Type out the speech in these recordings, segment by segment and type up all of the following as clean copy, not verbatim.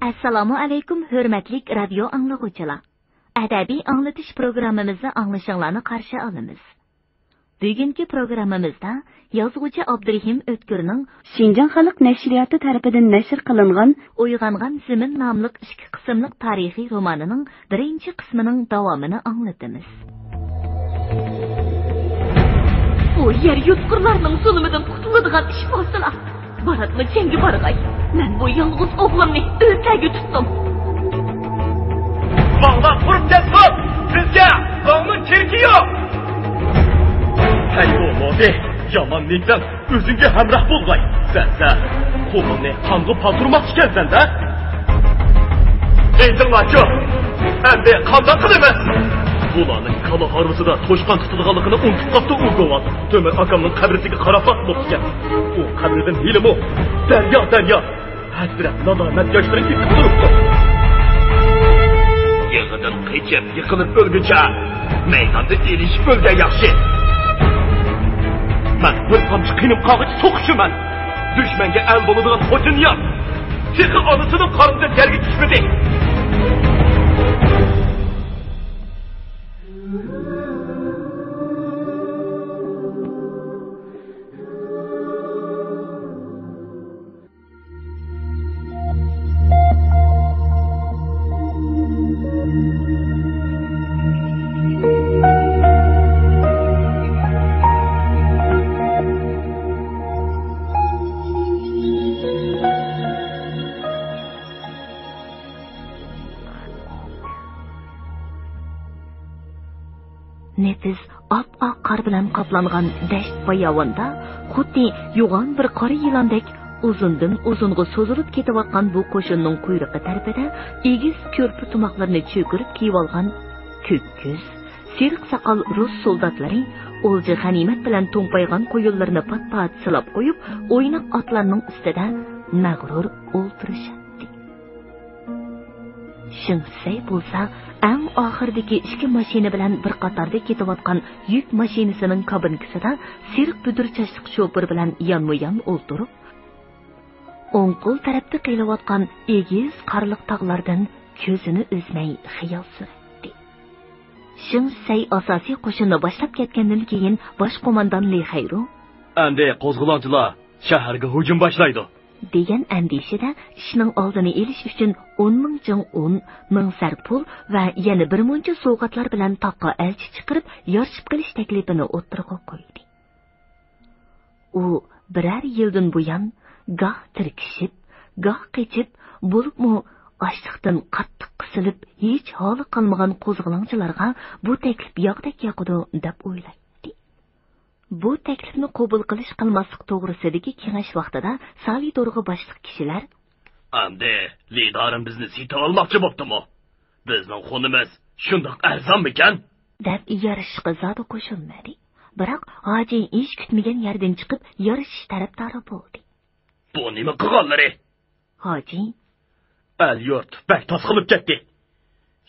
Assalomu alaykum, hurmatli radio anglag'uvchilar. Adabiy anglatish programmamizni anglashinglarni qarshi olamiz. Bugungi programmamizda yozuvchi Abdurahim O'tkirning Xinjiang xalq nashriyati tarafidan nashr qilingan Uyg'ongan Zimin nomli 2 qismli tarixiy romanining 1-qismining davomini anglatamiz. Bu yer yutqurlarning zulmidan qutuladigan ish bo'lsa, baratma jengi barg'ay. Men bu yolg'iz o'g'limni o'ltaga tutdim. Valla quruq kesib, bizga qonun kerki yo'q. Hay o'g'li, yomon niyatdan o'zingga hamroh bo'lg'ay. Sen qo'lingni qonga palturmoqchi ekansan-da. Eydinglar-ku, endi qanday qilamiz? Bularning qala harvasida to'shqon tutilganligini unutib qopti u go'vat. Tömür akamning qabrisiga qarab bo'pti ekan. U qabridan hilimi daryo. Hasrat nadomat yoshlari yetib turibdi. Yig'idan qichib, yiqilib o'lguncha maydonda elishib o'lgan yaxshi. Men bir tomchi qiynib qog'ich so'qishiman. Dushmanga al bo'ladigan xotin yo'q. Chiqib onasining qornidan yerga tushmadi. Nefis ap-ak qar bilan qoplangan dasht bayovonda xuddi yo'g'on bir qora yilondek uzundan uzunga so'zilib ketayotgan bu qo'shinning quyruqi tarafida egiz ko'rpi tumoqlarini cho'kirib kiyib olgan ko'k-ko'z, siriq soqol rus soldatlari o'lja g'animat bilan to'mpaygan qo'yinlarini pat-pat silab qo'yib, o'ynoq otlarning ustida mag'rur o'ltirishadi. Shingsay bo'lsa, eng oxirdagi 2 mashina bilan bir qatorda ketayotgan yuk mashinasining kabinkasida siriq budur chashliq shofir bilan yonma-yon o'ltirib, o'ng qo'l tarafda qilayotgan egiz qarliq tog'lardan ko'zini uzmay xiyol surdi. Shingsay asosiy qo'shinni boshlab ketgandan keyin bosh qo'mondon Li Xayru endi qo'zg'olonchilar shaharga hujum boshlaydi degan andishida ishning oldini olish uchun 10,000 jing un, 1000 sarpul va yana bir muncha sovg'atlar bilan taqqa elchi chiqarib yorishib qilish taklifini o'tirg'a qo'ydi. U birar yildan buyon goh tirkishib, goh qechib, bo'libmi ochliqdan qattiq qisilib, hech holi qolmagan qo'zg'olonchilarga bu taklif yoqdek yoqidi deb o'ylaydi. Bu taklifni qabul qilish qilmaslik to'g'risidagi kengash vaqtida Sali to'rg'i boshliq kishilar endi liderim bizni sita olmoqchi bo'ptimi? Bizning xonimiz shundoq arzonmikan? deb yarishishga zodi qo'shilmadi. Biroq Hoji ish kutmagan yerdan chiqib yarishish tarafdori bo'ldi. Bu nima qilganlari? Hoji al-yurt bak tasqilib ketdi.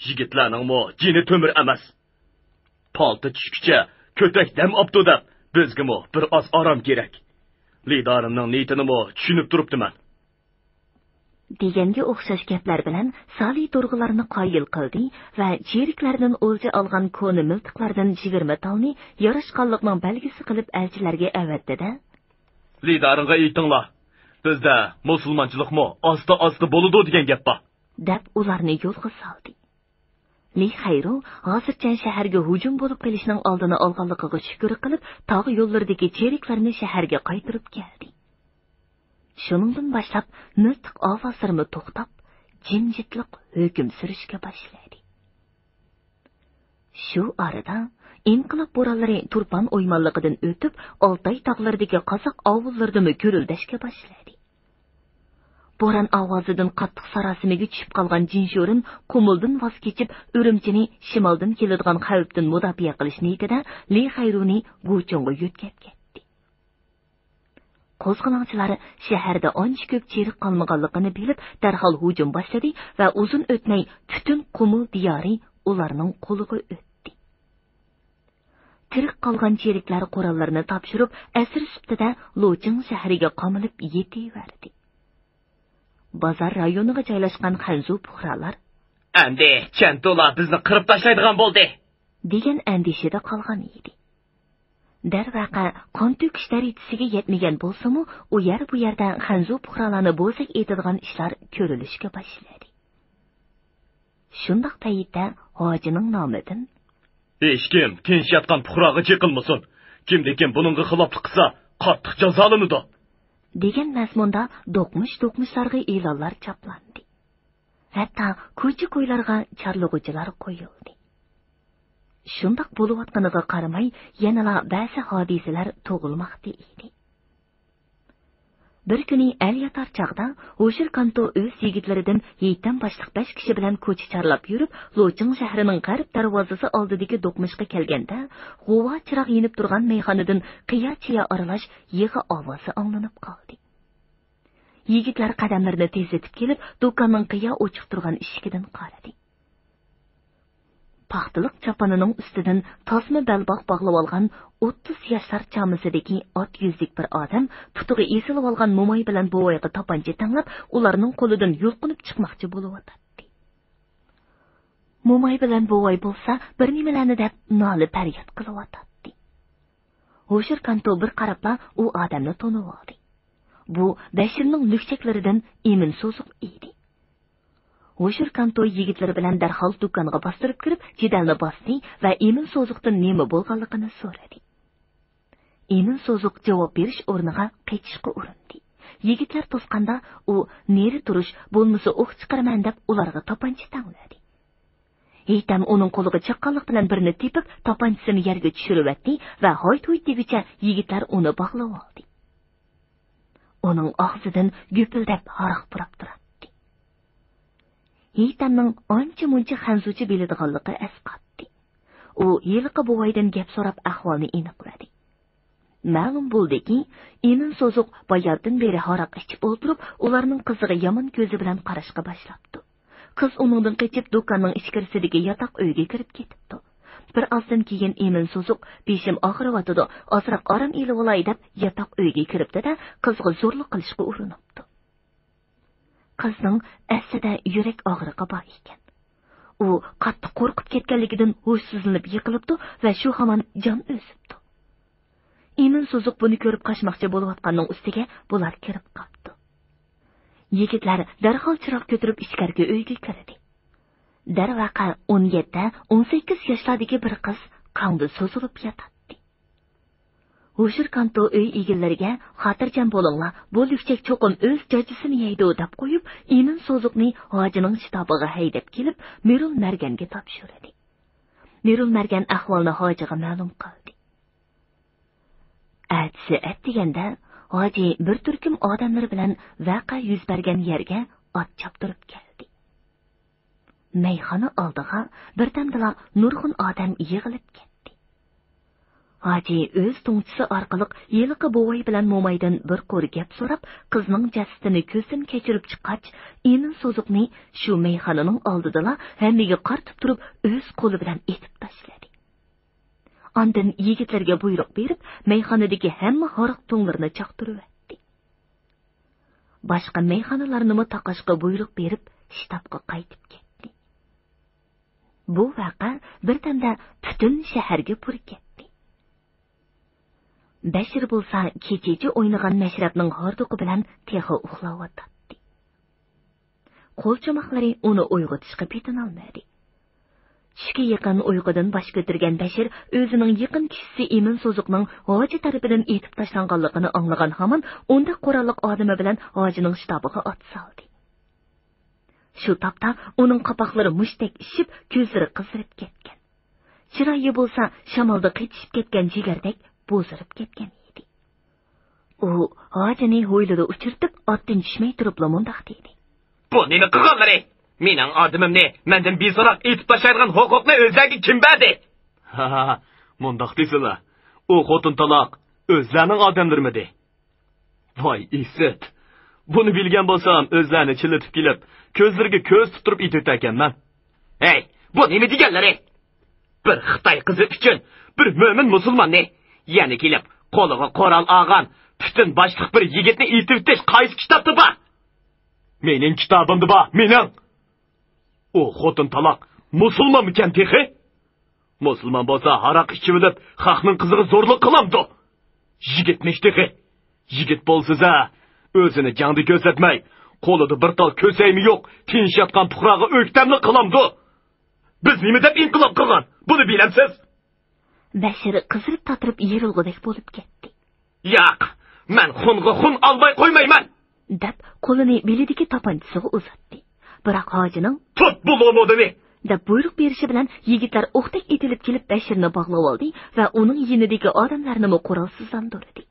Yigitlarning mo jini to'mir emas. Palta tushguncha ko'tak dam opdi deb bizga mo bir oz orom kerak. Liderimning niyatini mo tushunib turibdiman. deganga o'xshash gaplar bilan Sali to'rg'ilarni qoyil qildi va cheriklardan o'lja olgan ko'ni miltiqlardan 20 talni yarashqanlikning belgisi qilib elchilarga avatdi-da. Liderimga aytinglar. Bizda musulmonchilikmi asta bo'ladi degan gap bor. deb ularni yo'lga soldi. Li Xayru hozircha shaharga hujum bo'lib kelishning oldini olganligiga shukr qilib, tog' yo'llaridagi cheriklarni shaharga qaytarib keldi. Shuningdan boshlab miltiq ovozlarini to'xtab, jimjitlik hukm surishga boshladi. Shu arada inqilob bo'ronlari Turpan o'ymonligidan o'tib, Oltay tog'laridagi qozoq ovullarida ko'rildashga boshladi. Bo'ron ovozidan qattiq sarosimiga tushib qolgan Jinsho'rin Qumuldan voz kechib, Urumchini shimoldan keladigan xavfdan mudofaa qilish niyatida Li Xayruni Guchonga yo'tkab ketdi. Qo'zg'olonchilar shaharda ancha ko'p cherik qolmaganligini bilib, darhol hujum boshladi va uzun o'tmay butun Qumul diyori ularning qo'liga o'tdi. Tirik qolgan cheriklar qurollarni topshirib, asir sifatida Loching shahriga qamilib yetaverdi. bozor rayoniga joylashgan Xanzu puhralar Endi Chantola bizni qirib tashlaydigan bo'ldi degan andishada qolgan edi. Darvaqa qon to'kish darajasiga yetmagan bo'lsa-mu, u yer bu yerda Xanzu puhralarni bo'zak etadigan ishlar ko'rilishga boshladi. Shundaq paytda hojining nomidan hech kim tinch yotgan puhraga chiqilmasin. Kimdekin buningga xiloflik qilsa, qattiq jazolanadi degan mazmunda do'qmish-do'qmishlarga e'lonlar choplandi. Hatto ko'cha-ko'ylarga chorlug'uchilar qo'yildi. Shundaq bo'layotganiga qaramay, yanala ba'zi hodisalar tug'ilmoqda edi. Bir kuni el yatar chaqda O'shir Kanto o'z yigitlaridan yeytan boshliq 5 kishi bilan ko'cha charlab yurib, Loching shahrining g'arb darvozasi oldidagi do'qmishga kelganda, g'uva chiroq yinib turgan meyxonadan qiya-chiya aralash yig'i ovozi anglanib qoldi. Yigitlar qadamlarini tezlatib kelib, do'konning qiya ochiq turgan eshigidan qaradi. Paxtaliq chaponining ustidan tasma balboq bog'lab olgan 30 yoshlar chamisidagi ot yuzlik bir odam putiga esilib olgan mo'moy bilan bo'voyga topancha tanglab, ularning qo'lidan yulqinib chiqmoqchi bo'layotdi. Mo'moy bilan bo'voy bo'lsa, bir nimalarni deb noli faryod qilayotdi. O'shir Kanto bir qarabla u odamni tanib oldi. Bu Bashirning lukchaklaridan Emin So'zuq edi. O'shir Kanto yigitlari bilan darhol do'konga bostirib kirib, jidalni bosdi va Emin So'zuqdan nima bo'lganligini so'radi. Emin So'zuq javob berish o'rniga qaytishga urindi. Yigitlar to'sqanda u neri turish, bo'lmasa o'q chiqaraman deb ularga topancha tangladi. Yeytam uning qo'liga chaqqonlik bilan birini tepib, topanchisini yerga tushiribdi va hoy-to'y deguncha yigitlar uni bog'lab oldi. Uning og'zidan gupildab haroq purab turibdi. Yeytamning ancha-muncha Xanzucha biladiganligi asqatdi. U yiliqi bo'voydan gap so'rab ahvolni aniqladi. Ma'lum bo'ldiki, Emin So'zuq bayardan beri haroq ichib o'tirib, ularning qiziga yomon ko'zi bilan qarashga boshlabdi. Qiz uningdan qochib do'konning ichkarisidagi yotoq uyga kirib ketibdi. Bir ozdan keyin Emin So'zuq beshim og'riyotdi, ozroq orom elib olay deb yotoq uyga kiribdi-da, qizga zo'rlik qilishga urinibdi. Qizning aslida yurak og'riqi bor ekan. U qattiq qo'rqib ketganligidan hushsizlanib yiqilibdi va shu hamon jon o'zibdi. Emin So'zuq buni ko'rib qochmoqchi bo'layotganning ustiga bular kirib qoldi. Yigitlar darhol chiroq ko'tarib ichkariga uyga kirdi. Darvaqa 17-18 yoshlardagi bir qiz qonda so'zilib yotadi. O'shir Kanto uy egallariga xotirjam bo'linglar, bu lukchak cho'qin o'z jajisini yeydi deb qo'yib, Emin So'zuqni hojining shtabiga haydab kelib, Mirul Marganga topshirdi. Mirul Margan ahvolni hojiga ma'lum qildi. Atsi deganda hoji bir turkum odamlar bilan vaqa yuz bergan yerga ot choptirib keldi. Meyxona oldiga birdamdala nurg'un odam yig'ilib ketdi. Hoji o'z to'ngchisi orqali yiliqi bo'voy bilan mo'maydan bir qo'ri gap so'rab, qizning jasadini ko'zdan kechirib chiqqach, Emin So'zuqni shu meyxonaning oldida hammaga qartib turib, o'z qo'li bilan etib tashladi. Ondan yigitlarga buyruq berib, meyxonadagi hamma haroq to'nglarini chaqtiribdi. Boshqa meyxonalarni taqashga buyruq berib, shtabga qaytib ketdi. Bu vaqa birdamda butun shaharga pur ketdi. Bashir bo'lsa, kechichi o'ynagan mashrabning hordiqi bilan texi uxlayotdi. Qo'lchamoqlari uni uyg'otishga petinolmadi. Tushga yaqin uyqudan bosh ko'targan Bashir o'zining yaqin kishisi Emin So'zuqning hoji tarafidan etib tashlanganligini anglagan hamon unda qurolliq odami bilan hojining shtabiga ot soldi. Shu topda uning qapoqlari mushtdek ishib, ko'zlari qizarib ketgan. Chiroyi bo'lsa, shamolda qechishib ketgan jigardek bo'zirib ketgan edi. U hojini ho'ylida uchirtib, otdan tushmay turib mundaq dedi. Bu nima qilganlari? Mening odimimni mendan beso'roq etib tashlaydigan huquqni o'zlariga kim berdi? Ha, mundaq deysizlar. U xotin taloq o'zlarining odamlarmidi? Voy isit. Buni bilgan bo'lsam, o'zlarini chilitib kelib, ko'zlariga ko'z tutirib etib ekanman. Hey, bu nima deganlari? Bir Xitoy qizi uchun bir mo'min musulmonni, ya'ni kelib, qo'liga qurol olgan, butun boshliq bir yigitni etib tish qaysi kitobda bor? Mening kitabımda ba, mening. O xotin talaq musulmon mikan texi? Musulmon bo'lsa haraq ichib olib, xalqning qiziga zo'rlik qilamdi. Yigitmish texi. Yigit bo'lsa, o'zini jangda ko'rsatmay, qo'lida bir tal ko'saymi yo'q, tinch yotgan puhraga o'ktamlik qilamdi. Biz nima deb inqilob qilgan? Buni bilamsiz? Bashir qizirib tatirib yerilg'udek bo'lib ketdi. Yo'q, men xunga xun olmay qo'ymayman, deb qo'lini belidagi tapanchasiga uzatdi. Biroq hojining tut bulomodini deb buyruq berishi bilan yigitlar o'qdek etilib kelib Bashirni bog'lab oldi va uning yinidagi odamlarni qurolsizlantirdi.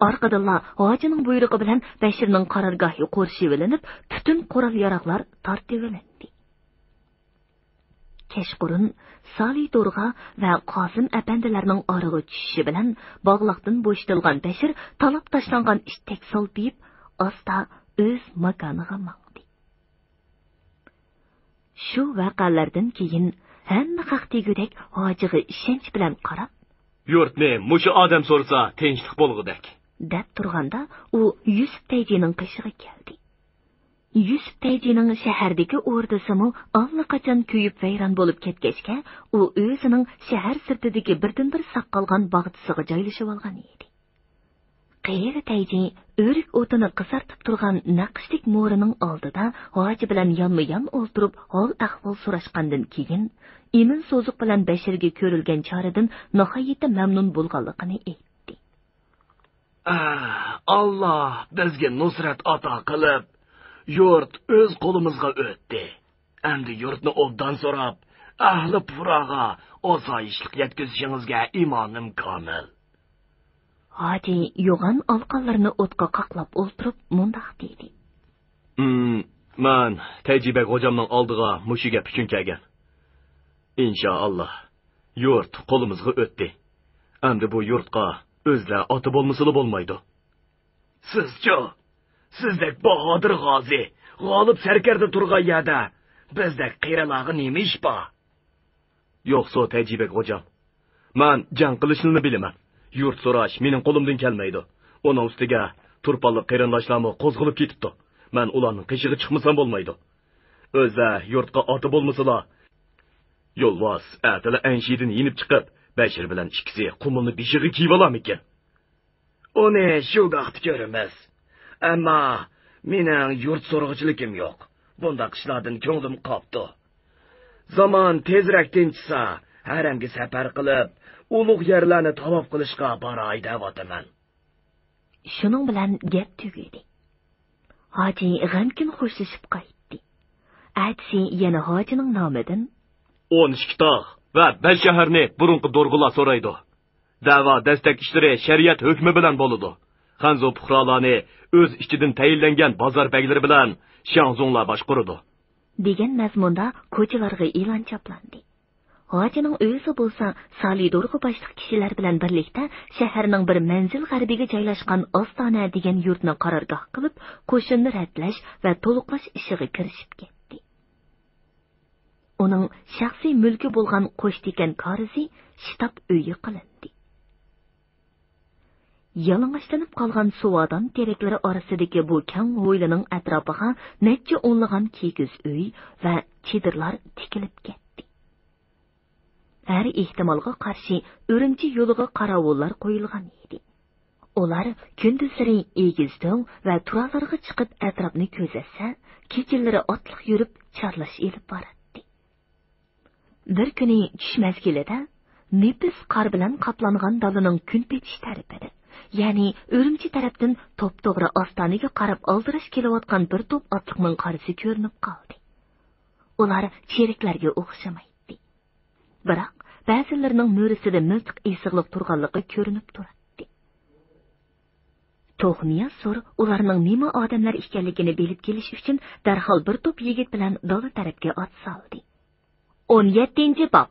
Orqadanlar hojining buyrug'i bilan Bashirning qarorgohi qo'rshivilinib, butun qurol-yaroqlar tortivilindi. Kechqurun Sali Do'rg'a va Qosim apandilarning orig'i tushishi bilan bog'liqdan bo'shatilgan Bashir talab tashlangan ishtek soltib, asta o'z makoniga mangdi. Shu voqealardan keyin hamma haqtigudek hojiga ishonch bilan qarab, yurtni mushu odam so'rsa tinchlik bo'lg'udak deb turganda u Yusuf Tayjining qishig'i keldi. Yusuf Tayjining shahardagi o'rdasimi allaqachon kuyib vayron bo'lib ketgachga, u o'zining shahar sirtidagi birdan-bir saqalgan bog'chisiga joylashib olgan edi. Qiyri Tayji o'rik o'tini qisartib turgan naqshlik mo'rining oldida hoji bilan yonma-yon o'ltirib, hol-ahvol so'rashgandan keyin, imin so'ziq bilan Bashirga ko'rilgan choradan nihoyatda mamnun bo'lganligini aytdi. Allah bizga nusrat ato qilib, yurt o'z qo'limizga o'tdi. Endi yurtni obdan so'rab, ahli puraga osoyishlik yetkazishingizga imonim komil. Hoji yo'g'on olqonlarini o'tqa qaqlab o'ltirib, mundaq dedi. Men Tayjibek hojamning oldiga mushiga puchun kelgan. Inshaalloh yurt qo'limizga o'tdi. Endi bu yurtga o'zlar oti bo'lmasili bo'lmaydi. Sizchi, sizdek bahodir g'ozi, g'olib sarkarda turgan yerda bizdek qiyralarga nima ish bor? Yo'qsa Tayjibek hojam, men jang qilishni bilaman. Yurt so'rash mening qo'limdan kelmaydi. Uning ustiga turpalliq qarindoshlarni qo'zg'ilib ketibdi. Men ularning qishig'i chiqmasam bo'lmaydi. O'za yurtga oti bo'lmasalar, yo'lvoz atili anshidin yinib chiqib, Bashir bilan ikkisi qumulni beshig'i kiyib olarmikan? Uni shu vaqt ko'ramiz. Ammo mening yurt so'rg'ichligim yo'q. Bunda qishlardan ko'nglim qopdi. Zaman tezroq tinchsa, haramga safar qilib, ulug' yerlarni tavof qilishga boray da'votaman. Shuning bilan gap tugadi. Hoji g'amkin xo'shlashib qaytdi. Aytsi yana hojining nomidan 12 tog' va 5 shaharni burunqi do'rg'ular so'raydi. Da'vo dastak ishlari shariat hukmi bilan bo'ladi. Xanzo puhrolarni o'z ichidan tayinlangan bozor beglari bilan Shanzonglar boshqaradi. degan mazmunda ko'chalarga e'lon choplandi. Hojining o'zi bo'lsa, Sali Do'rg'a boshliq kishilar bilan birlikda shaharning bir manzil g'arbiga joylashgan Ostona degan yurtni qarorgoh qilib, qo'shinni ratlash va to'liqlash ishiga kirishib ketdi. Uning shaxsiy mulki bo'lgan qo'shtikan korizi shtab uyi qilindi. Yalang'ochlanib qolgan suvodan teraklari orasidagi bu kang hovlining atrofiga necha o'nlagan kigiz uy va chedirlar tikilib ketdi. Har ehtimolga qarshi Urumchi yo'liga qarovullar qo'yilgan edi. Ular kunduzlari egizdo'ng va turalariga chiqib atrofni ko'zatsa, kechalari otliq yurib charlash elib boradi. Bir kuni tush mezgilida nefis qor bilan qoplangan dalaning kun petish tarafida, ya'ni Urumchi tarafdan to'p-to'g'ri Ostonaga qarab oldirash kelayotgan bir to'p otliqning qarisi ko'rinib qoldi. Ular cheriklarga o'xshamaydi. Biroq ba'zilarining mo'risida miltiq esiqlib turganligi ko'rinib turadi. To'g'niya so'r ularning nima odamlar ekanligini bilib kelish uchun darhol bir to'p yigit bilan dala tarafga ot soldi. 17-bob.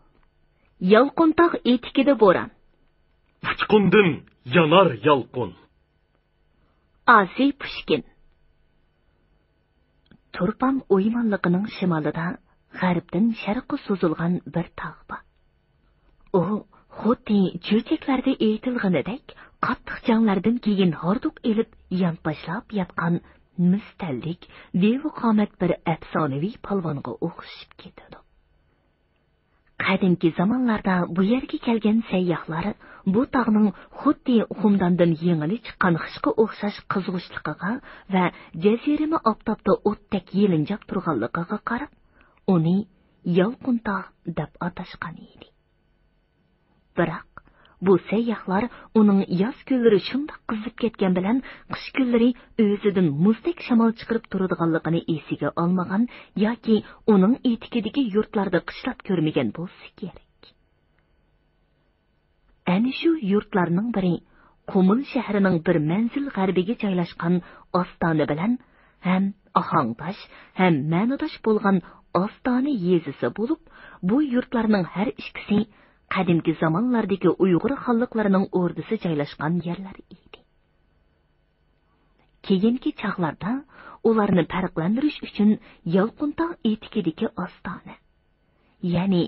Yalqontog' etikida bo'ron. Uchqundan yanar yalqon. Asi Pushkin. Turpan o'ymonligining shimolida g'arbdan sharqqa so'zilgan bir tog' bor. U xuddi cho'chaklarda aytilganidek qattiq janglardan keyin hordiq elib yonboshlab yotgan Müstellik, devi qomat bir afsonaviy palvonga o'xshib ketadi. Qadimki zamonlarda bu yerga kelgan sayyohlar bu tog'ning xuddi xumdandan yengili chiqqan xishga o'xshash qizg'ishligiga va jazirama oftobda o'tdek yelinjab turganligiga qarab, uni Yolqin tog' deb atashgan edi. Biroq bu sayyohlar uning yoz kunlari shunday qizib ketgan bilan qish kunlari o'zidan muzdek shamol chiqarib turadiganligini esiga olmagan yoki uning etikidagi yurtlarda qishlab ko'rmagan bo'lsa kerak. Ana shu yurtlarning biri Qumul shahrining bir manzil g'arbiga joylashgan Ostona bilan ham Ahangtosh ham Ma'nodosh bo'lgan Ostona yezisi bo'lib, bu yurtlarning har ikkisi qadimki zamonlardagi Uyg'ur xalqlarining o'rdisi joylashgan yerlar edi. Keyingi chaqlarda ularni farqlantirish uchun Yolqintog' etikidagi Ostona, ya'ni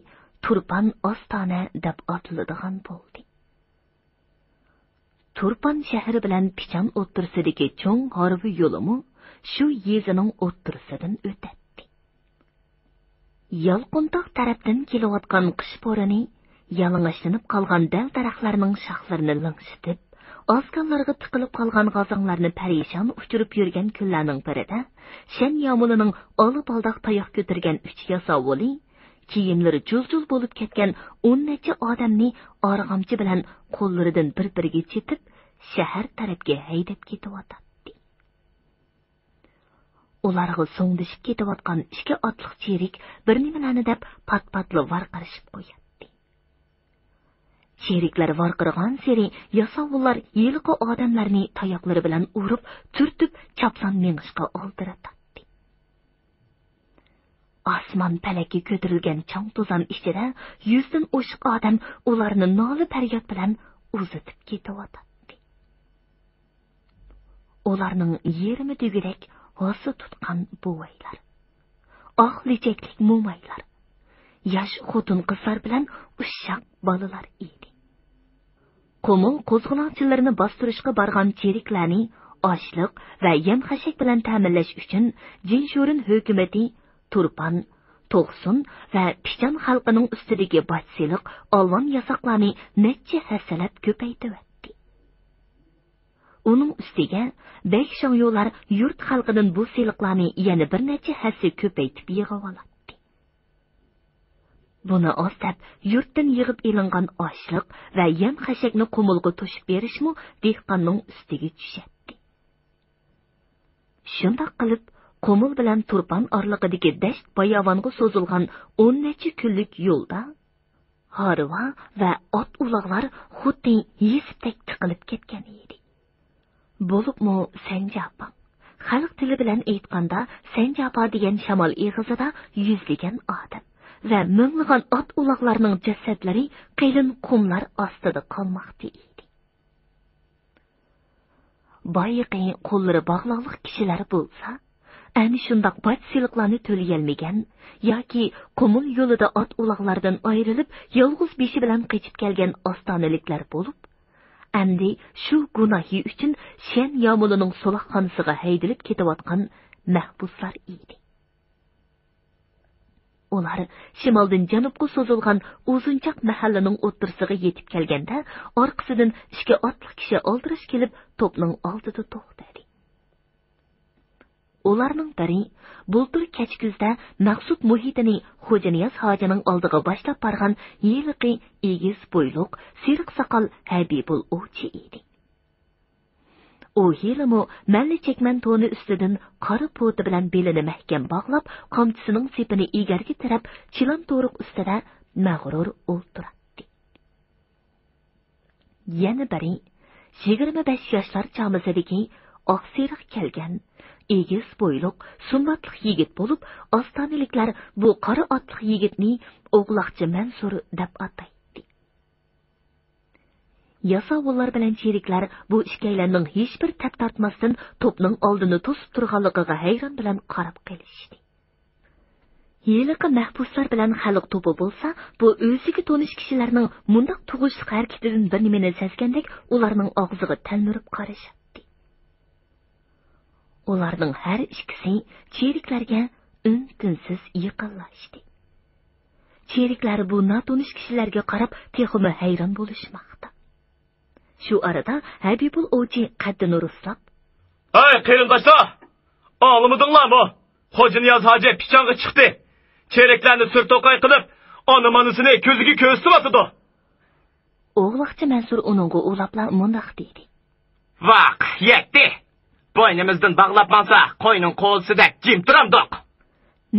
Turpan Ostona deb atiladigan bo'ldi. Turpan shahri bilan Pichan o'ttirsidagi cho'ng g'arbiy yo'limi shu yezining o'ttirisidan o'tadi. Yolqintog' tarafdan kelayotgan qish bo'roni yalang'ashlanib qolgan dal daraxtlarning shoxlarini lingshitib, ozganlarga tiqilib qolgan g'azonglarni parishon uchirib yurgan kunlarning birida shan yomulining olib aldoq tayoq ko'targan 3 yasovuli, kiyimlari juz-juz bo'lib ketgan 10 necha odamni arg'amchi bilan qo'llaridan bir-biriga chetib, shahar tarafga haydab ketyotdi. Ularga so'ngdishib ketayotgan 2 otliq cherik bir nimalarni deb pat-patli varqirishib qo'yadi. Cheriklar varqirgan seri yasovullar yilqi odamlarni tayoqlari bilan urib, turtib, chapsan mengishga oldiratdi. Osmon palakka ko'tarilgan chang to'zon ichida 100 dan oshiq odam ularni noli faryod bilan uzatib ketyapti. Ularning yerimi degidek hosi tutgan buvaylar, oq lichaklik mo'maylar, yosh xotin qizlar bilan ushshaq bolalar edi. Qumul qo'zg'olonchilarini bostirishga borgan cheriklarni ochliq va yem-xashak bilan ta'minlash uchun Jinshurin hukumati Turpan, To'qsun va Pichan xalqining ustidagi bojsiliq, olvon yasoqlarni necha hassalab ko'paytirdi. Uning ustiga Bekshoyolar yurt xalqidan bu siliqlarni yana bir necha hassa ko'paytib yig'ib oladi. Buni ostab, yurtdan yig'ib elingan ochliq va yem-xashakni Qumulga to'shib berishmi dehqonning ustiga tushadi. Shunday qilib, Qumul bilan Turpan orlig'idagi dasht bayovonga so'zilgan 10 necha kunlik yo'lda harva va ot uloqlar xuddi yesibdek tiqilib ketgan edi. Bo'libmi Sanjapa, xalq tili bilan aytganda Sanjapa degan shamol eg'izida yuzlagan odam va minglagan ot uloqlarning jasadlari qilin qumlar ostida qolmoqda edi. Boyiqi qo'llari bog'liqlik kishilar bo'lsa, ana shundoq boj siliqlarni to'layolmagan yoki Qumul yo'lida ot uloqlardan ayrilib, yolg'iz beshi bilan qochib kelgan ostonaliklar bo'lib, endi shu gunohi uchun shen yomulining suluxxonasiga haydilib ketayotgan mahbuslar edi. Ular shimoldan janubga so'zilgan uzunchoq mahallaning o'ttirisiga yetib kelganda, orqasidan 2 otliq kishi oldirish kelib, to'pning oldida to'xtadi. Ularning biri bultur kechkuzda Maqsud muhitini Xo'janiyaz hojining oldiga boshlab borgan yiliqi egiz bo'yliq, siriq soqol Habibul O'chi edi. U yilimi malli chekman to'ni ustidan qora poti bilan belini mahkam bog'lab, qamchisining sepini egarga tirab, chilon to'riq ustida mag'rur o'ltiradi. Yana biri 25 yoshlar chamisidagi oq siriq kelgan egiz bo'yliq, summatliq yigit bo'lib, ostonaliklar bu qora otliq yigitni O'g'loqchi Mansur deb ataydi. Yasovullar bilan cheriklar bu ishkaylarning hech bir tap tortmasdan to'pning oldini to'sib turganligiga hayron bilan qarab qolishdi. Yiliqi mahbuslar bilan xalq to'pi bo'lsa, bu o'ziga tonish kishilarning mundaq tug'ishli harakatidan bir nimani sezgandek ularning og'ziga talmirib qarashdi. Ularning har ikkisi cheriklarga tinsiz yiqilishdi. Cheriklar bu notanish kishilarga qarab texmi hayron bo'lishmoqda. Shu arada Habibul ovchi qaddini ruslab, "Ay, qarindoshlar, anlamadinglarmi? Xo'ja Niyoz hoji pichonga chiqdi. Cheriklarni surtoqay qilib, ona-monasini ko'ziga ko'rsatdi." O'g'loqchi Mansur uningga ulabla mundaq dedi. "Vaq, yetdi. Bo'ynimizdan bog'lab olsa, qo'yning qo'lsida jim turamdoq."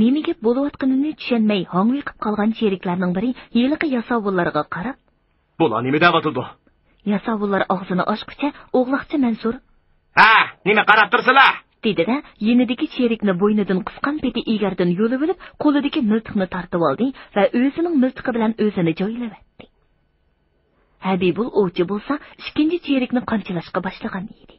Nima gap bo'layotganini tushunmay hong'iyib qolgan cheriklarning biri yiliqi yasovullarga qarab, "Bular nima deyotdi?" Yasovullar og'zini ochqicha o'g'loqchi Mansur, "Ha, nima qarab tursizlar?" dedi-da, yenidagi cherikni bo'ynidan qisqan peti egardan yo'lib olib, qo'lidagi miltiqni tortib oldi va o'zining miltiqi bilan o'zini joylayotdi. Habibul ovchi bo'lsa, ikkinchi cherikni qamchilashga boshlagan edi.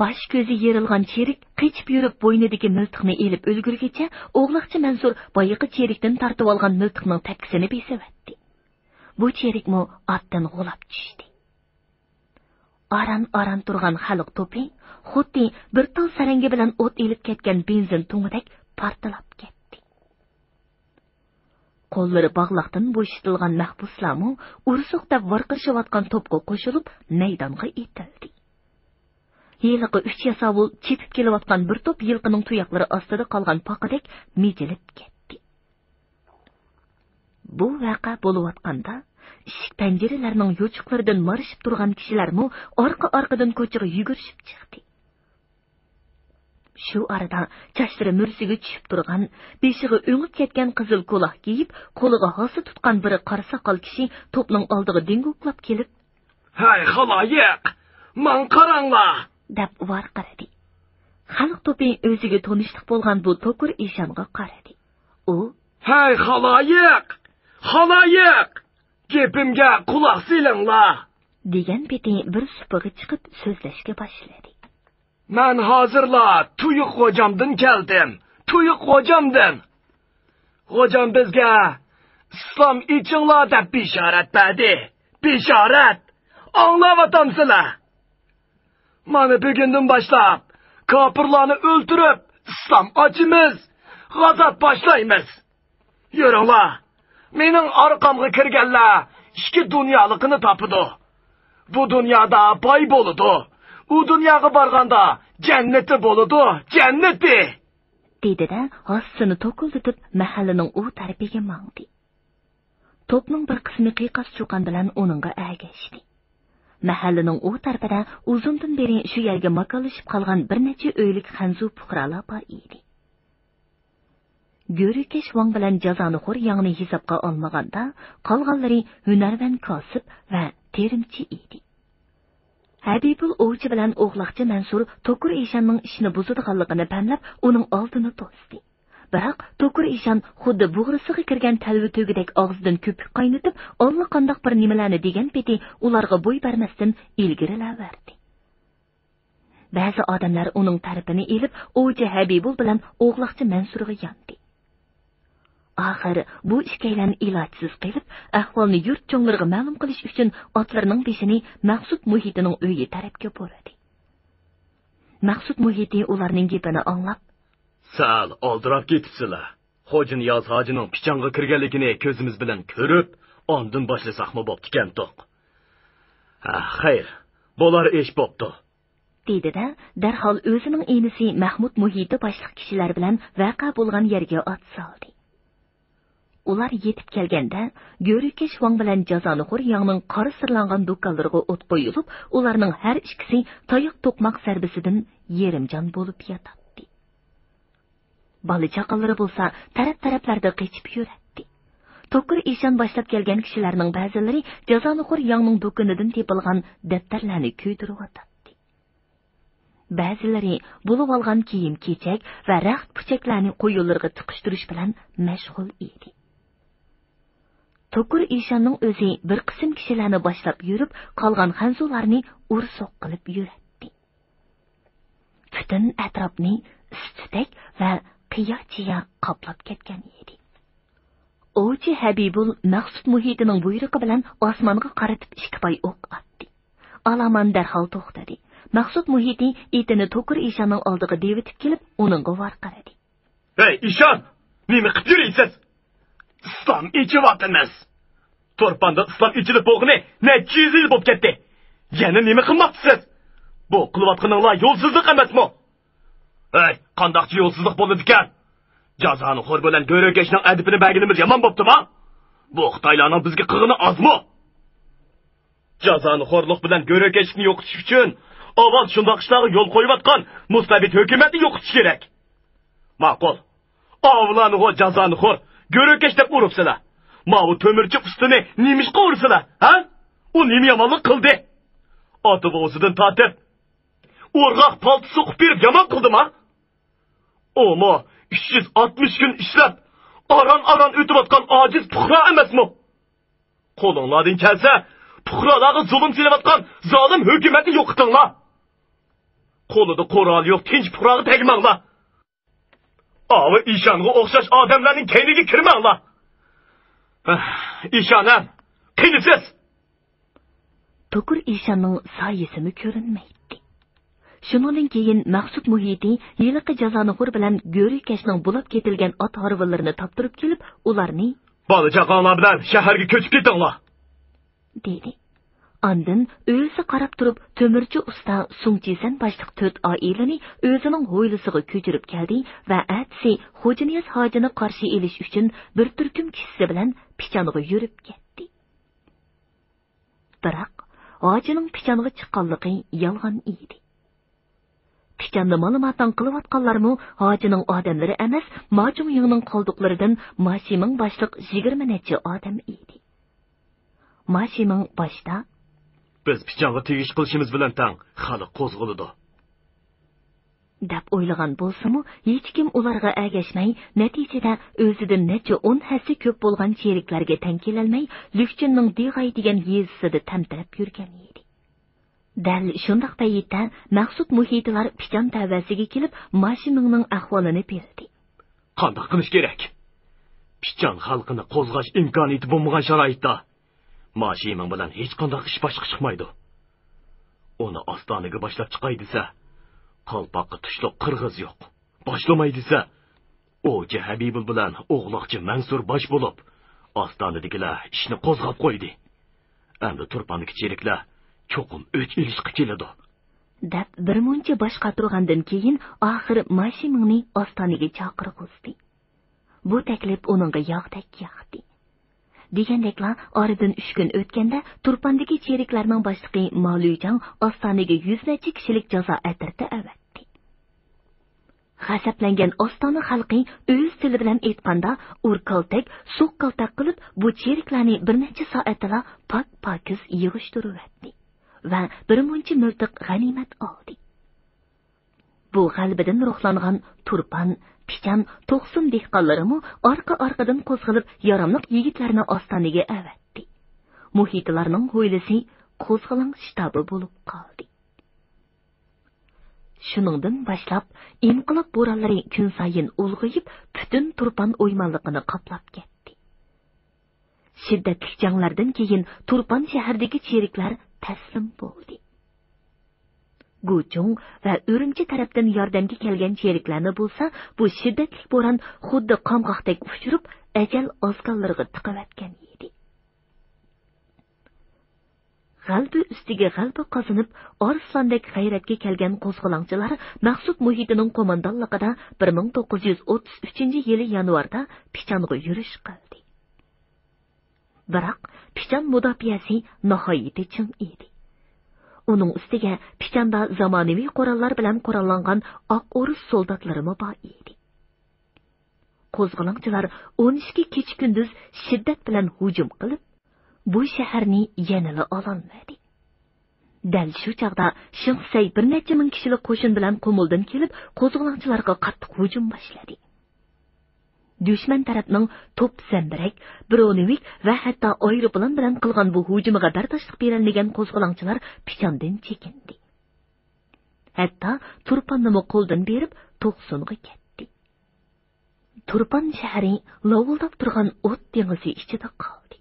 Bosh ko'zi yerilgan cherik qechib yurib bo'ynidagi miltiqni elib ulgurguncha, o'g'loqchi Mansur boyiqi cherikdan tortib olgan miltiqning takkisini besavatdi. Bu cherikmi otdan g'ulab tushdi. Aran turgan xalq to'pi xuddi bir tal sarangi bilan o't elib ketgan benzin to'ngidek portlab ketdi. Qo'llari bog'liqdan bo'shatilgan mahbuslarmi ursuqda varqirishayotgan to'pga qo'shilib maydonga itildi. Yiliqi 3 yasovul chepib kelayotgan bir to'p yilqining tuyoqlari ostida qolgan paqadek mijilib ketdi. Bu vaqa bo'layotganda eshik panjaralarning yo'chiqlaridan marishib turgan kishilarmi orqa-orqadan ko'chaga yugurishib chiqdi. Shu arada chashlari mursiga tushib turgan, beshiga o'ngib ketgan qizil quloq kiyib, qo'liga hosi tutgan bir qora soqol kishi to'pning oldiga dingoqlab kelib, "Hay xaloyiq, men qaranglar!" deb varqiradi. Xalq to'pi o'ziga tonishlik bo'lgan bu to'kur eshonga qaradi. U, "Hay xaloyiq! Xaloyiq! Gapimga quloq solinglar!" degan peti bir supaga chiqib so'zlashga boshladi. "Men hozirla tuyuq xo'jamdan keldim. Tuyuq xo'jamdan. Xo'jam bizga islom ichinglar deb bishorat berdi. Bishorat! Anglayapsizlar? Mana bugundan boshlab kofirlarni o'ltirib, islom ochimiz, g'azot boshlaymiz. Yuringlar. Mening orqamga kirganlar ikki dunyolikni topidi. Bu dunyoda boy bo'ladi. U dunyoga borganda jannati bo'ladi, jannati." dedi-da, hossini to'kildirib mahallaning u tarafiga mangdi. To'pning bir qismi qiyoqas cho'qan bilan uningga ergashdi. Mahallaning u tarafida uzundan beri shu yerga makonlashib qolgan bir necha o'ylik xanzu fuqarolar bor edi. Go'rikesh Vang bilan jazoni xo'r yangni hisobga olmaganda, qolganlari hunarvan kosib va terimchi edi. Habibul ovchi bilan o'g'loqchi Mansur to'kur eshonning ishini buzadiganligini panlab, uning oldini to'sdi. Biroq to'kur eshon xuddi bug'risiga kirgan talvi to'gidek og'zidan ko'pik qaynatib, allaqandoq bir nimalarni degan peti ularga bo'y bermasdan ilgirilaverdi. Ba'zi odamlar uning tarafini elib, ovchi Habibul bilan o'g'loqchi Mansurga yondi. Axir bu ishkaylarni ilojsiz qilib, ahvolni yurt cho'nglariga ma'lum qilish uchun otlarning beshini Maqsud Muhitining uyi tarafga boradi. Maqsud Muhiti ularning gapini anglab, "Sal oldirab ketibsizlar. Xo'ja Niyoz hojining pichonga kirganligini ko'zimiz bilan ko'rib, ondan boshlashaqmi bo'pti-kan to'q. Ha, xayr, bo'lar ish bo'pti." dedi-da, darhol o'zining enisi Mahmud Muhiti boshliq kishilar bilan vaqa bo'lgan yerga ot soldi. Ular yetib kelganda, Go'rikesh Vang bilan jazoni xo'r yangning qora sirlangan do'konlariga o't qo'yilib, ularning har ikkisi tayoq to'qmoq zarbasidan yerimjon bo'lib yotadi. Bola chaqalari bo'lsa, taraf-taraflarda qechib yuradi. To'kur eshon boshlab kelgan kishilarning ba'zilari jazoni xo'r yangning do'konidan tepilgan daftarlarni kuydirib o'tadi. Ba'zilari bo'lib olgan kiyim-kechak va raxt puchaklarni qo'yinlarga tiqishtirish bilan mashg'ul edi. To'kur eshonning o'zi bir qism kishilarni boshlab yurib, qolgan xanzularni ursoq qilib yuradi. Butun atrofni istitak va qiyochiya qoplab ketgan edi. Ovchi Habibul Maqsud Muhitining buyrug'i bilan osmonga qaratib ikki poy o'q otdi. Alaman darhol to'xtadi. Maqsud Muhiti itini Tokur İshanning oldiga devitib kelib, uningga varqiradi. Hey İshan, nima qilib yuraysiz? İslam ichivatimiz. Turpanda İslam ichilib bo'lg'ini necha yuz yil bo'lib ketdi. Yana nima qilmoqchisiz? Bu qilayotganinglar yo'lsizlik emasmi? Hey, qandaqchi yo'lsizlik bo'ladi ekan? Jazoni xor bilan go'rokashning adibini berganimiz yomon bo'ptimi? Bu Xitoylarning bizga qilg'ini ozmi? Jazoni xorlik bilan go'rokashni yo'qotish uchun avval shundoq ishlarga yo'l qo'yayotgan mustabid hukumatni yo'qotish kerak. Ma'qul. Avvalani o jazoni xor go'rokash deb uribsizlar. Ma'u to'mirchi ustini nimishqa ursizlar, ha? U nima yomonlik qildi? Oti bo'zidan tortib o'rg'oq palto so'qib berib yomon qildimi? Omo 360 kun ishlab aran o'tayotgan ojiz puhra emasmi? Qo'linglardan kelsa, puhralarga zulm qilayotgan zolim hukumatni yo'qitinglar. Qo'lida qurol yo'q tinch puhraga tegmanglar. Avi İshanga o'xshash odamlarning kayniga kirmanglar. İshanam, qilisiz. Tokur İshanning soyasimi ko'rinmaydi. Shuningdan keyin Maqsud Muhiti yiliqi jazonixo'r bilan go'rikashning bulab ketilgan ot harvallarini toptirib kelib, ularni bola-chaqanglar bilan shaharga ko'chib ketinglar, dedi. Andin o'zi qarab turib, to'mirchi usta Sungchisan boshliq 4 oilani o'zining hovlisiga ko'chirib keldi va atsi Xo'janiyaz hojini qarshi elish uchun bir turkum kishisi bilan pichonga yurib ketdi. Biroq hojining pichonga chiqqanligi yolg'on edi. Pichonni ma'lumotdan qilayotganlarmi hojining odamlari emas, Majumyingning qoldiqlaridan Mashiming boshliq 20 necha odam edi. Mashiming boshda biz pichonga tegish qilishimiz bilan tang xalq qo'zg'aladi deb o'ylagan bo'lsa-mu, hech kim ularga ergashmay, natijada o'zidan necha 10 hassa ko'p bo'lgan sheriklarga tang kelolmay, Lukchinning Dig'ay degan yezisida tamtirab yurgan edi. Dal shundaq paytda Maqsud Muhitilar pichon tavasiga kelib, Mashimingning ahvolini berdi. Qanday qilish kerak? Pichon xalqini qo'zg'ash imkoniyati bo'lmagan sharoitda Mashiming bilan hech qanday ish boshqa chiqmaydi. Uni Ostonaga boshlab chiqay desa, qalpoqqa tushliq qirg'iz yo'q. Boshlamay desa, o'ji Habibul bilan o'g'loqchi Mansur bosh bo'lib, Ostonadagilar ishni qo'zg'ab qo'ydi. Endi Turponniki cheriklar cho'qim o'ch ilishqi keladi. Deb bir muncha boshqa turgandan keyin oxir Mashimingni Ostonaga chaqirg'izdi. Bu taklif uningga yog'dak yoqdi. Degandeklar, oradan 3 kun o'tganda Turpondagi cheriklarning boshlig'i Mavlujang Ostonaga 100 necha kishilik jazo atirdi avatdi. G'azablangan Ostona xalqi o'z tili bilan aytganda urqaltak, so'qqaltak qilib bu cheriklarni bir necha soatda pak-pakiz yig'ishtirib va bir muncha miltiq g'animat oldi. Bu g'albidan ruhlangan Turpan, Pichon, To'qsim dehqonlarimi orqa-orqadan qo'zg'alib, yaramliq yigitlarni Ostonaga avatdi. Muhitlarning hovlisi qo'zg'alang shtabi bo'lib qoldi. Shuningdan boshlab inqilob bo'ronlari kun sayin ulg'ayib, butun Turpan o'ymonligini qoplab ketdi. Shiddatli janglardan keyin Turpan shahardagi cheriklar taslim bo'ldi. Guchung va Urumchi tarafdan yordamga kelgan cheriklarni bo'lsa, bu shiddatli bo'ron xuddi qamg'oqdek uchirib, ajal ozganlarga tiqavatgan edi. G'alba ustiga g'alba qozonib, Orslondek g'ayratga kelgan qo'zg'olonchilar Maqsud Muhitining qo'mondonligida 1933 yili yanvarda Pichonga yurish qildi. Biroq Pichon mudofaasi nihoyatda ching edi. Uning ustiga Pichonda zamonaviy qurollar bilan qurollangan oq o'rus soldatlarimi bor edi. Qo'zg'olonchilar 12 kecha-kunduz shiddat bilan hujum qilib, bu shaharni yanada ololmadi. Dal shu chaqda Shingsay bir necha ming kishilik qo'shin bilan Qumuldan kelib, qo'zg'olonchilarga qattiq hujum boshladi. Dushman tarafning top zambirak, Bronovik va hatto aeroplan bilan qilgan bu hujumiga bardoshlik berolmagan qo'zg'olonchilar Pichondan chekindi. Hatto Turponni qo'ldan berib, To'qsunga ketdi. Turpan shahri lovuldab turgan o't dengizi ichida qoldi.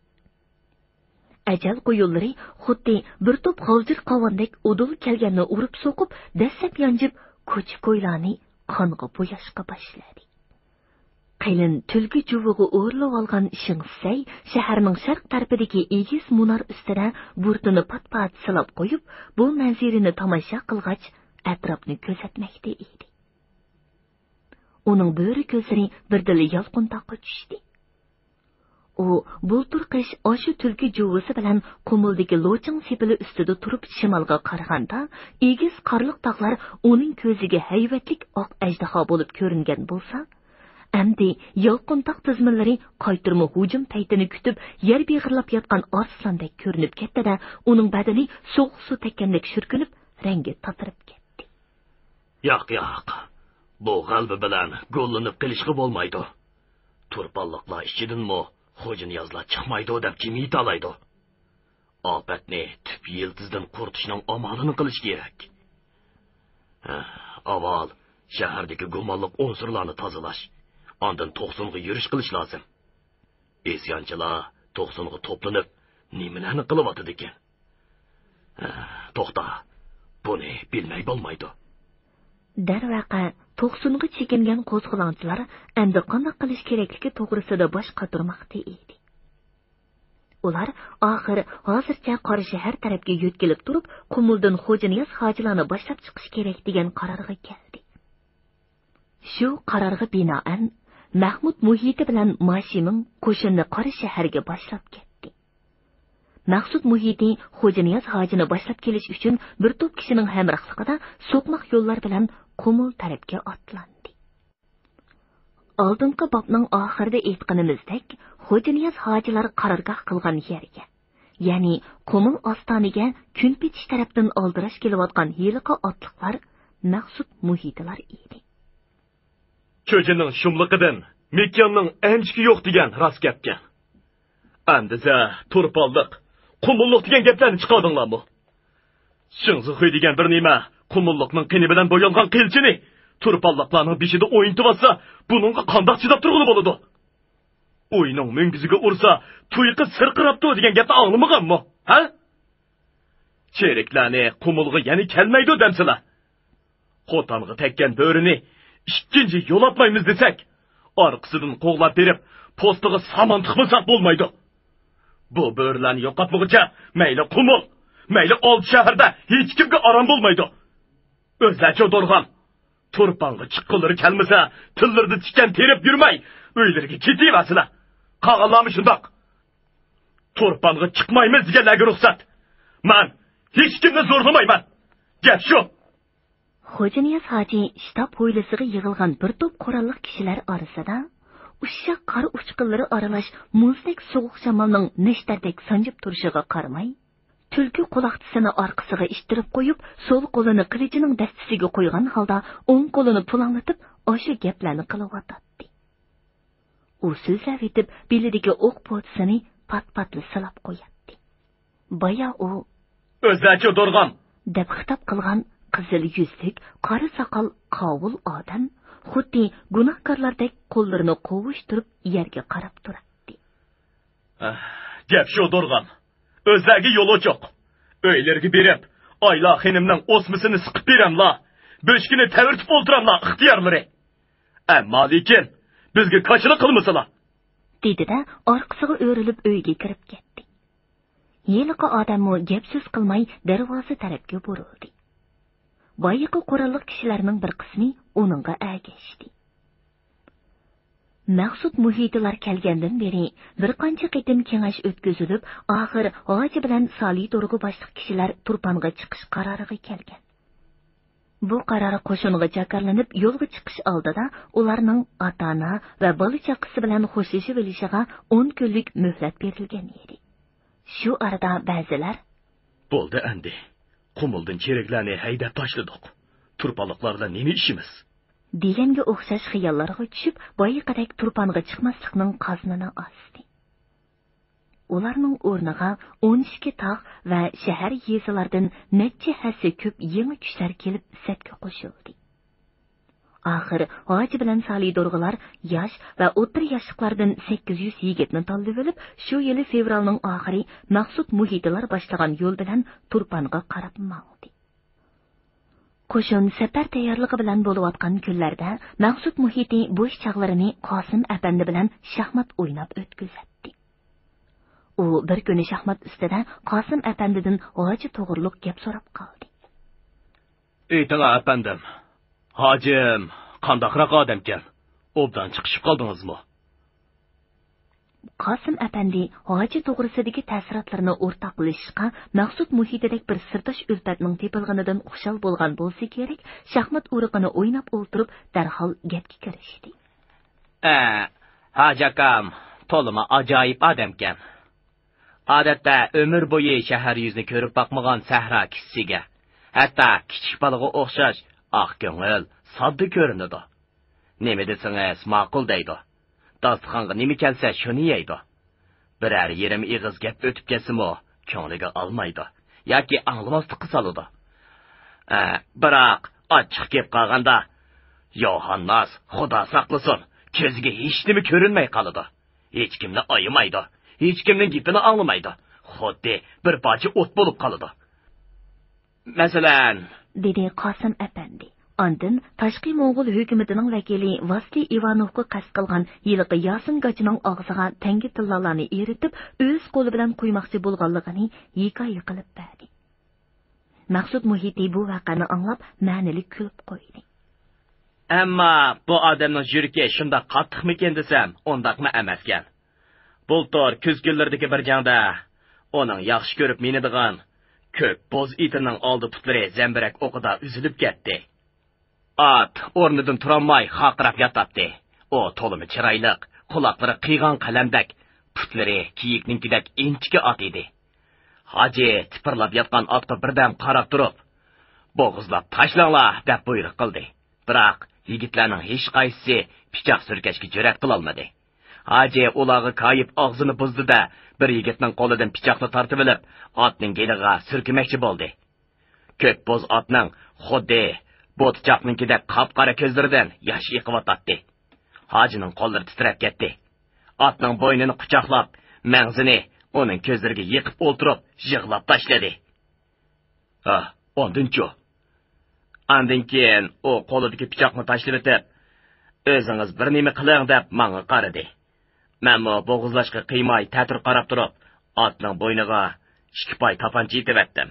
Ajal qo'yunlari xuddi bir to'p g'avjir qovondek udul kelganni urib so'qib, dastlab yonjib, ko'ch-ko'ylarni qonga bo'yashga boshladi. Qilin tulki juvug'i o'rlab olgan Shingsay shaharning sharq tarafidagi egiz munar ustida burtini pat-pat silab qo'yib, bu manzirini tomosha qilgach, atrofni kuzatmoqda edi. Uning bo'ri ko'zlari birdil yolqintoqqa tushdi. U bultur qish oshu tulki juvisi bilan qumuldagi lo'ching sepili ustida turib shimolga qaraganda, egiz qorliq tog'lar uning ko'ziga hayvatlik oq ajdaho bo'lib ko'ringan bo'lsa, amdi yolqintoq tizminlari qaytirma hujum paytini kutib, yer beg'irlab yotgan arslondek ko'rinib ketdi-da, uning badani so'q suv tekkandek shurkunib, rangi tatirib ketdi. Yo'q. Bu g'albi bilan gollanib qilishga bo'lmaydi. Turpalliqlar ichidinmi xo'jin yozlar chiqmaydi deb jimiyt olaydi. Ofatni tüp yıldızdan qurtishning amalini qilish kerak. Avval shahardagi gumonliq unsurlarni tozalash, ondan to'qsonga yurish qilish lozim. Esyanchilar to'qsonga to'planib, nimalarni qilyotdi ekan? To'xta, buni bilmay bo'lmaydi. Darvaqa to'qsonga chekingan qo'zg'olonchilar endi qanday qilish kerakligi to'g'risida bosh qotirmoqda edi. Ular hozircha qora shahar tarafga yo'tkilib turib, Qumuldan Xo'janiyaz hojilarni boshlab chiqish kerak degan qarorga keldi. Shu qarorga binoan Mahmud muhiti bilan Mashiming qo'shinni qora shaharga boshlab ketdi. Maqsud muhiti Xo'janiyaz hojini boshlab kelish uchun bir to'p kishining hamrohligida so'qmoq yo'llar bilan Qumul tarafga otlandi. Oldingi bobning oxirida aytganimizdek, Xo'janiyaz hojilar qarorgoh qilgan yerga, ya'ni Qumul ostoniga kun petish tarafdan oldirash kelayotgan hiliqa otliqlar Maqsud muhitilar edi. Cho'jining shumliqidan mekanning anchiki yo'q degan rost gapgan. Andiza turpalliq, qumulliq degan gaplarni chiqardinglarmi? Shingzi degan bir nima, qumulliqning qini bilan bo'yalgan qilchini turpalliqlarning beshida o'yintib olsa, buningga qanday chidab turg'ili bo'ladi? O'yining mingiziga ursa, tuyqi sirqirabdi degan gapni anglamaganmi? Ha? Cheriklarni qumulga yana kelmaydi demsizlar. Qo'tanga tekkan bo'rini ikkinchi yo'latmaymiz desak, orqasidan qo'g'lab berib, postiga saman tiqmasak bo'lmaydi. Bu bo'rilarni yo'qotmoqcha, mayli Qumul, mayli old shaharda hech kimga aram bo'lmaydi. O'zlacho do'rg'an. Turpanga chiqqanlari kelmasa, tillarni tikkan terib yurmay, uylariga ketayapsizlar. Qag'allarmi shundoq? Turpanga chiqmaymiz deganlarga ruxsat. Men hech kimni zo'rlamayman. Gap shu. Xo'janiyaz hoji shtab hovlisiga yig'ilgan bir to'p qurolliq kishilar orasida ushshaq qor uchqinlari aralash muzdek sovuq shamolning neshtardek sanjib turishiga qaramay, tulki quloqchisini orqasiga ishtirib qo'yib, so'l qo'lini qilichining dastasiga qo'ygan holda o'ng qo'lini pulanglatib, o'sha gaplarni qilyotdi. U so'zlab etib, belidagi o'q po'tisini pat-patli silab qo'yadi. Baya u o'zlacho do'rg'an deb xitob qilgan qizil yuzlik, qora soqol qovul odam xuddi gunohkorlardek qo'llarini qovushtirib yerga qarab turadi. Gap shu do'rg'an. O'zlariga yo'l ochiq. O'ylarga berib, Oyla xonimning o'smisini siqib beramlar. Bo'shkini tavirtib o'ltiramlar ixtiyorlari. Ammo lekin bizga qachilik qilmasalar, dedi-da, orqasiga o'rilib uyga kirib ketdi. Yeliqi odammo gap so'z qilmay darvoza tarafga burildi. Boyiqi qurolliq kishilarning bir qismi uningga ergashdi. Maqsud muhitilar kelgandan beri bir qancha qitim kengash o'tkazilib, oxir hoji bilan Soli to'rg'i boshliq kishilar Turpanga chiqish qaroriga kelgan. Bu qaror qo'shinga jakarlanib yo'lga chiqish oldida ularning ota-ona va bola chaqasi bilan xo'shlashib olishiga 10 kunlik muhlat berilgan edi. Shu arada ba'zilar bo'ldi endi. Qumuldan cheraklarni haydab tashladik. Turpalliqlarla nima ishimiz? Deganga o'xshash xiyollarga tushib, boyiqadek Turpanga chiqmaslikning qaznini osdi. Ularning o'rniga 12 tog' va shahar yezilardan necha hassa ko'p yangi kuchlar kelib satga qo'shildi. Axir Hoji bilan Sali Dorg'alar yosh va o'rta yoshliqlardan 800 yigitni tanlab olib, shu yili fevralning oxiri Maqsud Muhitilar boshlagan yo'l bilan Turpanga qarab mangdi. Qo'shin safar tayyorligi bilan bo'layotgan kunlarda Maqsud Muhiti bo'sh chog'larini Qosim apandi bilan shaxmat o'ynab o'tkazdi. U bir kuni shaxmat ustida Qosim apandidan Hoji to'g'riliq gap so'rab qoldi. Ayting apandim. Hojim, qandaqroq odamkan? Obdan chiqishib qoldingizmi? Qosim apandi Hoji to'g'risidagi ta'sirotlarni o'rtoqlashishga Maqsud Muhitidek bir sirdosh ulfatning tepilganidan xushal bo'lgan bo'lsa kerak, shaxmat o'riqini o'ynab o'ltirib, darhol gapga kirishdi. Hoji akam, to'lima ajoyib odamkan. Odatda umr bo'yi shahar yuzini ko'rib boqmagan sahro kishisiga, hatto kichik bolaga o'xshash oq ko'ngil, sodda ko'rinadi. Nima desangiz ma'qul deydi. Dasturxonga nima kelsa shuni yeydi. Biror yerim ig'iz gap o'tib ketsa-mu, ko'ngliga olmaydi yoki anglamaslik qiladi. Biroq ochiq kelib qolganda, Yohannas, Xudo saqlasin, ko'ziga hech nima ko'rinmay qoladi. Hech kimni ayamaydi, hech kimning gapini anglamaydi. Xuddi bir parcha o't bo'lib qoladi. Masalan, dedi Qosim apandi. Ondan tashqi Mo'g'ul hukumatining vakili Vasli Ivanovga qasd qilgan yilqi Yasin Gachining og'ziga tangi tillalarni eritib, o'z qo'li bilan qo'ymoqchi bo'lganligini hikoya qilib berdi. Maqsud Muhiti bu voqeani anglab, ma'nili kulib qo'ydi. Ammo bu odamning yuragi shunda qattiqmikan desam, undaqmi emaskan. Bultor kuz kunlaridagi bir jangda uning yaxshi ko'rib minadigan ko'k bo'z itining oldi putlari zambirak o'qida uzilib ketdi. At o'rnidan turolmay xaqirab yotibdi. O to'limi chiroyliq, quloqlari qiygan qalamdak, putlari kiyikninkidek inchga at edi. Hoji tipirlab yotgan otga birdan qarab turib, "Bo'g'izlab tashlanglar" deb buyruq qildi. Biroq yigitlarning hech qaysisi pichoq surkashga jur'at qila olmadi. Hoji ularga qayib og'zini buzdi-da, bir yigitning qo'lidan pichoqni tortib olib, otning geliga surkimoqchi bo'ldi. Ko'k bo'z otning xuddi bo'tchoqninkidek qop-qora ko'zlaridan yosh yiqiyotdi. Hojining qo'llari titrab ketdi. Otning bo'ynini quchoqlab, mag'zini uning ko'zlariga yiqib o'ltirib, yig'lab tashladi. Ondan keyin u qo'lidagi pichoqni tashlab o'tib, "O'zingiz bir nima qiling" deb menga qaradi. Men bo'g'izlashga qiymay ta'tir qarab turib, otning bo'yniga shikpoy tapancha yetib etdim.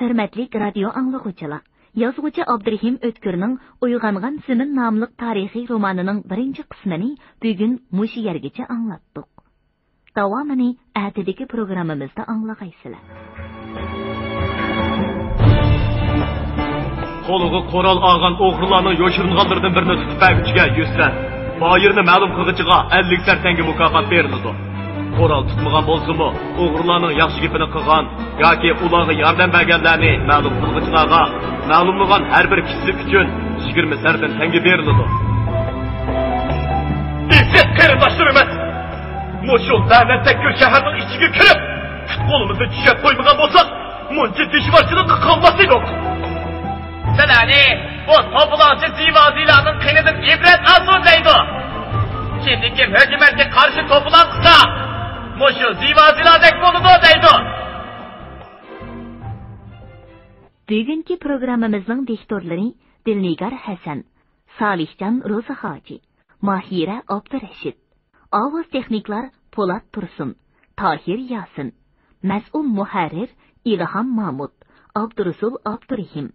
Hurmatli radio anglovchilar, yozuvchi Abdurahim O'tkirning Uyg'ongan Simin nomli tarixiy romanining birinchi qismini bugun mush yergacha anglatdik. Davomini atidagi programmamizda anglag'aysizlar. Qo'liga qo'ral olgan o'g'rilarning yo'shiringanlaridan birini tutib bag'ishga yuzlab, boyirni ma'lum qilg'ichiga 50 sartanga mukofot beriladi. Qo'ral tutmagan bo'lsa-mu, o'g'rilarning yaxshi gapini qilgan yoki ularga yordam berganlarni ma'lum qilg'ichilarga ma'lumlagan har bir kishi uchun 20 sardan tanga beriladi. İzzet qarindoshlarimiz, mushu davlatdagi shaharning ichiga kirib, qo'limizni tushab qo'ymagan bo'lsak, muncha dushmanchilikqa qolmasak yo'q. Sizlarni bu to'polonchi zivozilarning qinidan ibrat olsin deydi. Şimdi kim hükümetga qarshi to'polon qilsa, mushu zivozilardek bo'ladi deydi. Bugungi programmamizning diktorlari Dilnigar Hasan, Salihjon Ro'zahoji, Mahira Abdurashid, ovoz texniklar Po'lat Tursun, Tohir Yasin, mas'ul muharrir Ilhom Mahmud, Abdurasul Abdurahim.